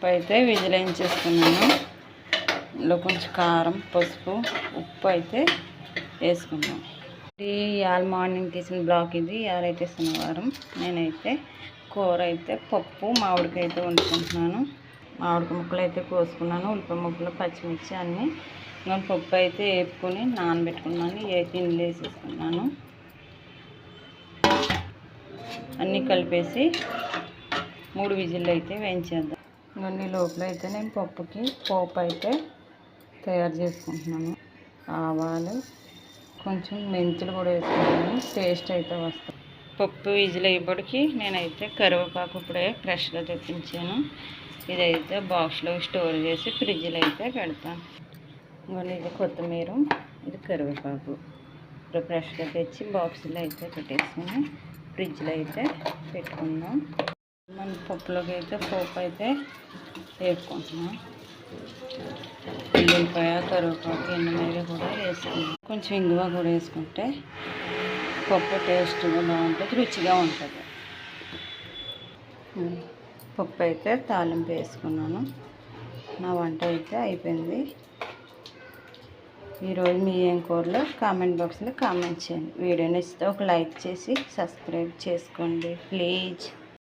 పప్పు అయితే విజిలేయించేసుకున్నాను. ఇందులో కొంచెం కారం, పసుపు, ఉప్పు అయితే వేసుకున్నాను. ఇవాళ మార్నింగ్ తీసిన బ్లాగ్ ఇది. ఇవాళైతే శనివారం. నేనైతే కూర అయితే పప్పు మామిడికాయ అయితే వండుకుంటున్నాను. మామిడికాయ ముక్కలు అయితే కోసుకున్నాను. ఉల్లిపాయ ముక్కలు, పచ్చిమిర్చి అన్నీ. ఇంకా పప్పు అయితే వేపుకొని నానబెట్టుకున్నాను. అయితే ఇందులో వేసేసుకున్నాను. అన్నీ కలిపేసి 3 విజిల్లు అయితే వేయించేద్దాం. ఇవన్నీ లోపల అయితే నేను పప్పుకి పోపు అయితే తయారు చేసుకుంటున్నాను. ఆవాలు, కొంచెం మెంతులు కూడా వేసుకుంటాను. టేస్ట్ అయితే వస్తాయి. పప్పు విజిల్ అయ్యేప్పటికి నేనైతే కరివేపాకు ఇప్పుడే ఫ్రెష్గా తెప్పించాను. ఇదైతే బాక్స్లో స్టోర్ చేసి ఫ్రిడ్జ్లో అయితే పెడతాను. ఇవన్నీ ఇది కొత్తిమీర, ఇది కరివేపాకు ఇప్పుడు ఫ్రెష్గా తెచ్చి బాక్స్లో అయితే పెట్టేసుకుని ఫ్రిడ్జ్లో అయితే పెట్టుకుందాం. మన పప్పులోకి అయితే పోపు అయితే వేసుకుంటున్నాం. ఉల్లిపాయ, కరివేపాకు, ఎండుమిరపకాయ కూడా వేసుకున్నాం. కొంచెం ఇంగువ కూడా వేసుకుంటే పప్పు టేస్ట్గా బాగుంటుంది, రుచిగా ఉంటుంది. పప్పు అయితే తాలింపు వేసుకున్నాను. నా వంట అయితే అయిపోయింది. ఈరోజు మీ ఏం కూరలో కామెంట్ బాక్స్లో కామెంట్ చేయండి. వీడియో నచ్చితే ఒక లైక్ చేసి సబ్స్క్రైబ్ చేసుకోండి ప్లీజ్.